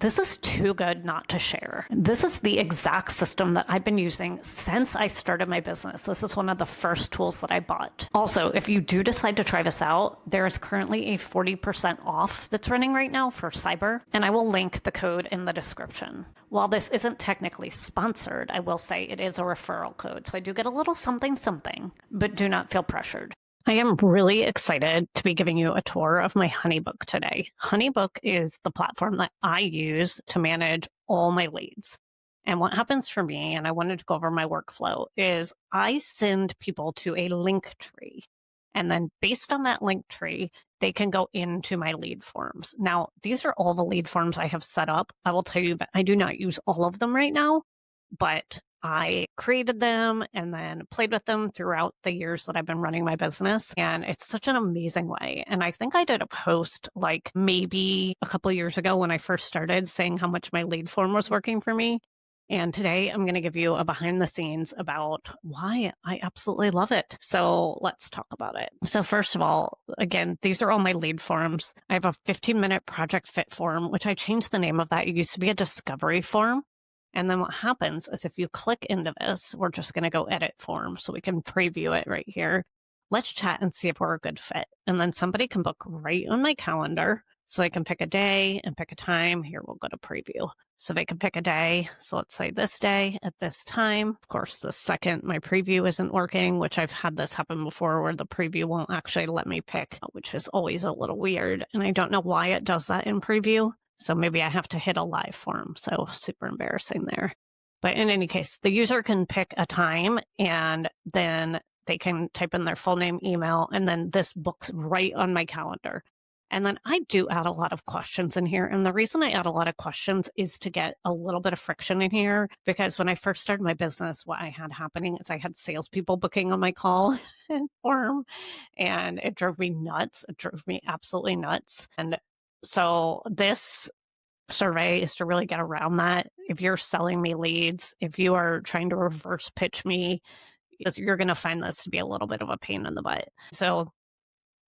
This is too good not to share. This is the exact system that I've been using since I started my business. This is one of the first tools that I bought. Also, if you do decide to try this out, there is currently a 40% off that's running right now for Cyber, and I will link the code in the description. While this isn't technically sponsored, I will say it is a referral code, so I do get a little something, but do not feel pressured. I am really excited to be giving you a tour of my HoneyBook today. HoneyBook is the platform that I use to manage all my leads. And what happens for me, and I wanted to go over my workflow, is I send people to a link tree. And then based on that link tree, they can go into my lead forms. Now, these are all the lead forms I have set up. I will tell you that I do not use all of them right now, but I created them and then played with them throughout the years that I've been running my business. And it's such an amazing way. And I think I did a post like maybe a couple of years ago when I first started saying how much my lead form was working for me. And today I'm going to give you a behind the scenes about why I absolutely love it. So let's talk about it. So first of all, again, these are all my lead forms. I have a 15-minute project fit form, which I changed the name of that. It used to be a discovery form. And then what happens is if you click into this, we're just going to go edit form so we can preview it right here. Let's chat and see if we're a good fit. And then somebody can book right on my calendar. So they can pick a day and pick a time. Here, we'll go to preview. So they can pick a day. So let's say this day at this time. Of course, the second my preview isn't working, which I've had this happen before where the preview won't actually let me pick, which is always a little weird. And I don't know why it does that in preview. So maybe I have to hit a live form. So super embarrassing there. But in any case, the user can pick a time and then they can type in their full name, email, and then this books right on my calendar. And then I do add a lot of questions in here. And the reason I add a lot of questions is to get a little bit of friction in here. Because when I first started my business, what I had happening is I had salespeople booking on my call form, and it drove me nuts. It drove me absolutely nuts. And so this survey is to really get around that. If you're selling me leads, if you are trying to reverse pitch me, you're going to find this to be a little bit of a pain in the butt. So,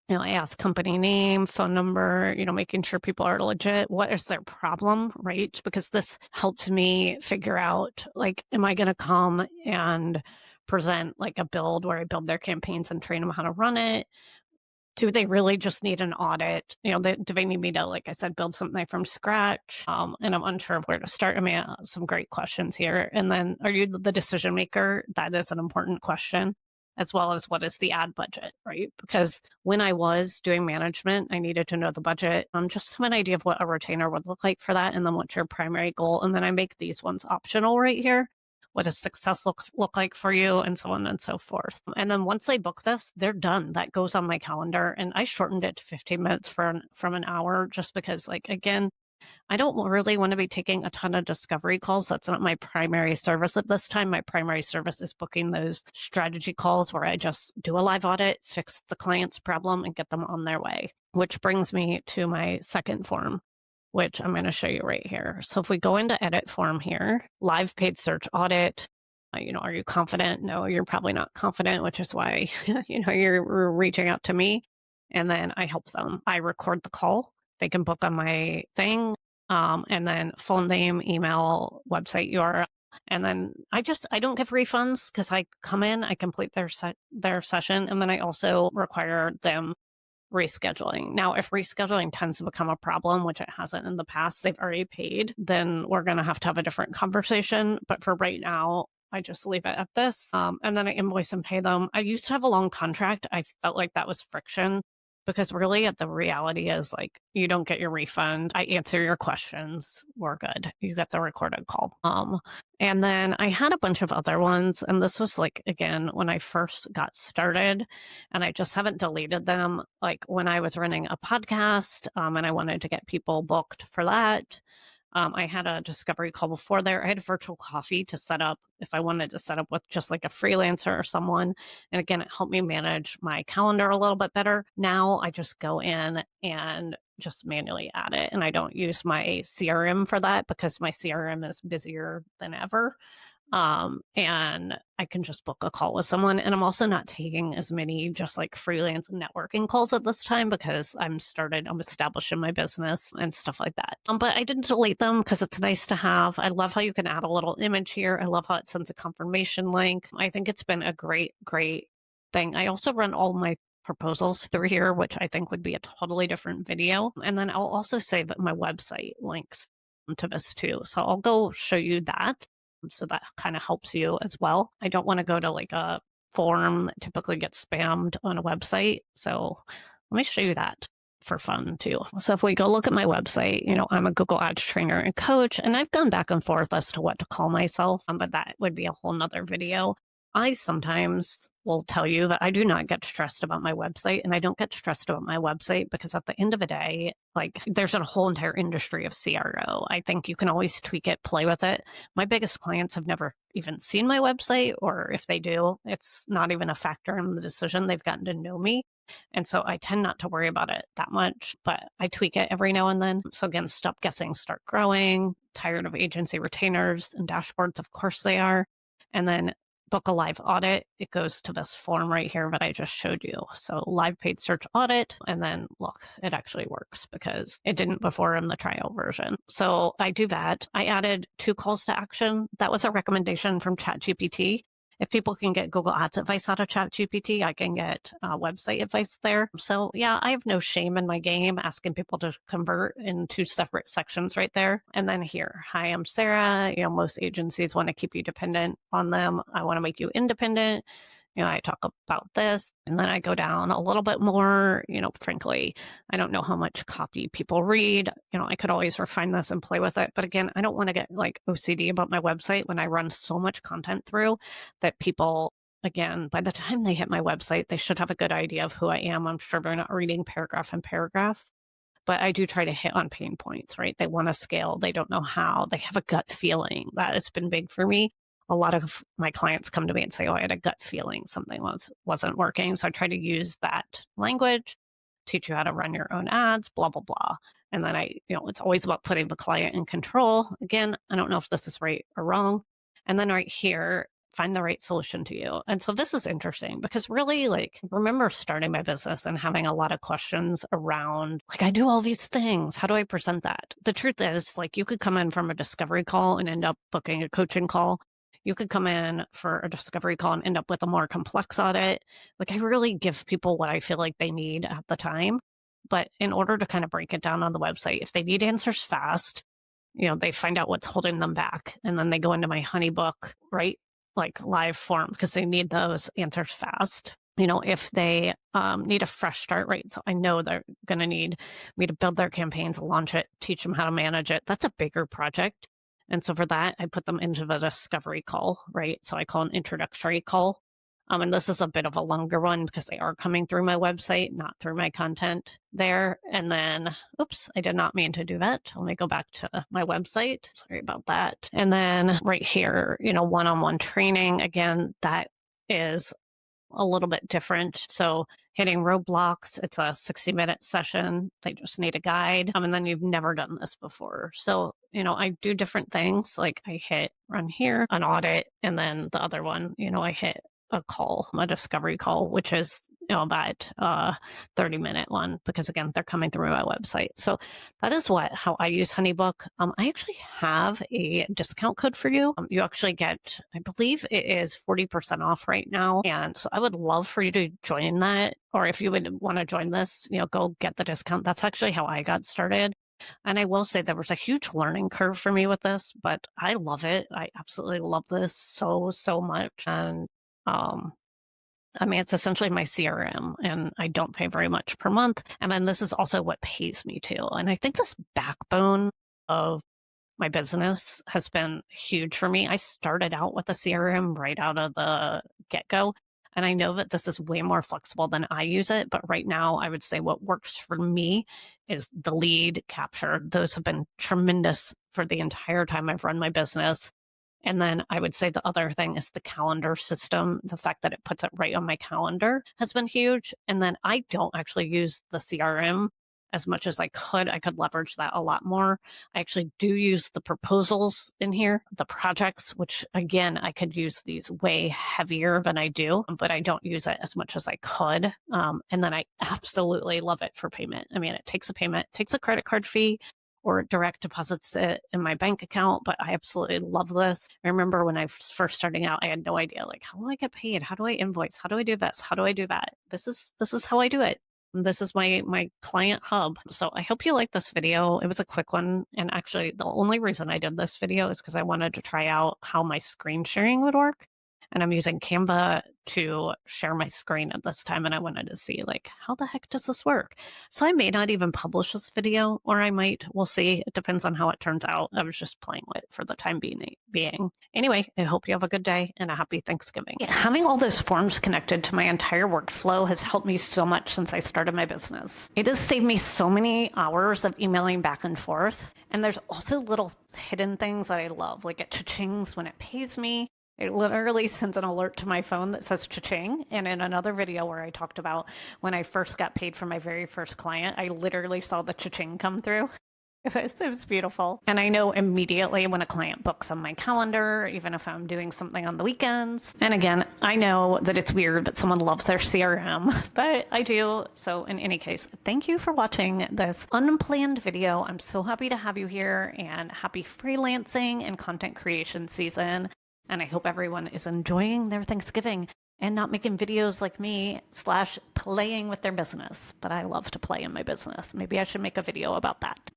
I ask company name, phone number, making sure people are legit. What is their problem, right? Because this helped me figure out, like, am I going to come and present like a build where I build their campaigns and train them how to run it? Do they really just need an audit? Do they need me to, like I said, build something from scratch? And I'm unsure of where to start. I mean, some great questions here. And then, are you the decision maker? That is an important question, as well as what is the ad budget, right? Because when I was doing management, I needed to know the budget, just have an idea of what a retainer would look like for that. And then what's your primary goal? And then I make these ones optional right here. What does success look like for you, and so on and so forth. And then once they book this, they're done. That goes on my calendar. And I shortened it to 15 minutes from an hour just because, like, again, I don't really want to be taking a ton of discovery calls. That's not my primary service at this time. My primary service is booking those strategy calls where I just do a live audit, fix the client's problem, and get them on their way. Which brings me to my second form, which I'm going to show you right here. So if we go into edit form here, live paid search audit, are you confident? No, you're probably not confident, which is why, you're reaching out to me. And then I help them. I record the call. They can book on my thing. And then phone name, email, website URL. And then I don't give refunds because I come in, I complete their session. And then I also require them rescheduling. Now, if rescheduling tends to become a problem, which it hasn't in the past, they've already paid, then we're going to have a different conversation. But for right now, I just leave it at this. And then I invoice and pay them. I used to have a long contract. I felt like that was friction because really the reality is, like, you don't get your refund. I answer your questions. We're good. You get the recorded call. And then I had a bunch of other ones. And this was, like, again, when I first got started, and I just haven't deleted them. Like when I was running a podcast and I wanted to get people booked for that. I had a discovery call before there. I had a virtual coffee to set up if I wanted to set up with just like a freelancer or someone. And again, it helped me manage my calendar a little bit better. Now I just go in and just manually add it. And I don't use my CRM for that because my CRM is busier than ever. And I can just book a call with someone. And I'm also not taking as many just like freelance networking calls at this time because I'm establishing my business and stuff like that. But I didn't delete them because it's nice to have. I love how you can add a little image here. I love how it sends a confirmation link. I think it's been a great, great thing. I also run all my proposals through here, which I think would be a totally different video. And then I'll also say that my website links to this too. So I'll go show you that. So that kind of helps you as well. I don't want to go to like a form that typically gets spammed on a website. So let me show you that for fun too. So if we go look at my website, I'm a Google Ads trainer and coach, and I've gone back and forth as to what to call myself, but that would be a whole nother video. I sometimes will tell you that I do not get stressed about my website, and I don't get stressed about my website because at the end of the day, like there's a whole entire industry of CRO. I think you can always tweak it, play with it. My biggest clients have never even seen my website, or if they do, it's not even a factor in the decision. They've gotten to know me. And so I tend not to worry about it that much, but I tweak it every now and then. So again, stop guessing, start growing. Tired of agency retainers and dashboards? Of course they are. And then book a live audit. It goes to this form right here that I just showed you. So live paid search audit. And then look, it actually works because it didn't before in the trial version. So I do that. I added 2 calls to action. That was a recommendation from ChatGPT. If people can get Google Ads advice out of ChatGPT, I can get website advice there. So yeah, I have no shame in my game asking people to convert in 2 separate sections right there. And then here, hi, I'm Sarah. Most agencies want to keep you dependent on them. I want to make you independent. I talk about this, and then I go down a little bit more. Frankly, I don't know how much copy people read. I could always refine this and play with it. But again, I don't want to get like OCD about my website when I run so much content through that people, again, by the time they hit my website, they should have a good idea of who I am. I'm sure they're not reading paragraph and paragraph. But I do try to hit on pain points, right? They want to scale. They don't know how. They have a gut feeling. That has been big for me. A lot of my clients come to me and say, oh, I had a gut feeling something wasn't working. So I try to use that language, teach you how to run your own ads, blah, blah, blah. And then it's always about putting the client in control. Again, I don't know if this is right or wrong. And then right here, find the right solution to you. And so this is interesting because really, like, remember starting my business and having a lot of questions around, like, I do all these things. How do I present that? The truth is, like, you could come in from a discovery call and end up booking a coaching call. You could come in for a discovery call and end up with a more complex audit. Like, I really give people what I feel like they need at the time. But in order to kind of break it down on the website, if they need answers fast, they find out what's holding them back. And then they go into my HoneyBook, right? Like live form because they need those answers fast. If they need a fresh start, right? So I know they're going to need me to build their campaigns, launch it, teach them how to manage it. That's a bigger project. And so for that, I put them into the discovery call, right? So I call an introductory call. And this is a bit of a longer one because they are coming through my website, not through my content there. And then, oops, I did not mean to do that. Let me go back to my website. Sorry about that. And then right here, one-on-one training. Again, that is a little bit different. So hitting roadblocks, it's a 60-minute session. They just need a guide. And then you've never done this before. So, I do different things. Like I hit run here, an audit, and then the other one, I hit a call, a discovery call, which is that 30-minute one, because again, they're coming through my website. So that is how I use HoneyBook. I actually have a discount code for you. You actually get, I believe it is 40% off right now. And so I would love for you to join that. Or if you would want to join this, go get the discount. That's actually how I got started. And I will say there was a huge learning curve for me with this, but I love it. I absolutely love this so, so much. And it's essentially my CRM, and I don't pay very much per month. And then this is also what pays me too. And I think this backbone of my business has been huge for me. I started out with a CRM right out of the get-go. And I know that this is way more flexible than I use it. But right now, I would say what works for me is the lead capture. Those have been tremendous for the entire time I've run my business. And then I would say the other thing is the calendar system. The fact that it puts it right on my calendar has been huge. And then I don't actually use the CRM as much as I could. I could leverage that a lot more. I actually do use the proposals in here, the projects, which again, I could use these way heavier than I do, but I don't use it as much as I could. And then I absolutely love it for payment. I mean, it takes a payment, takes a credit card fee, or direct deposits it in my bank account, but I absolutely love this. I remember when I was first starting out, I had no idea, like, how do I get paid? How do I invoice? How do I do this? How do I do that? This is how I do it. This is my client hub. So I hope you like this video. It was a quick one. And actually, the only reason I did this video is because I wanted to try out how my screen sharing would work. And I'm using Canva to share my screen at this time. And I wanted to see, like, how the heck does this work? So I may not even publish this video, or I might. We'll see. It depends on how it turns out. I was just playing with it for the time being. Anyway, I hope you have a good day and a happy Thanksgiving. Yeah, having all those forms connected to my entire workflow has helped me so much since I started my business. It has saved me so many hours of emailing back and forth. And there's also little hidden things that I love, like it cha-chings when it pays me. It literally sends an alert to my phone that says cha-ching. And in another video where I talked about when I first got paid for my very first client, I literally saw the cha-ching come through. It was beautiful. And I know immediately when a client books on my calendar, even if I'm doing something on the weekends. And again, I know that it's weird that someone loves their CRM, but I do. So in any case, thank you for watching this unplanned video. I'm so happy to have you here, and happy freelancing and content creation season. And I hope everyone is enjoying their Thanksgiving and not making videos like me / playing with their business. But I love to play in my business. Maybe I should make a video about that.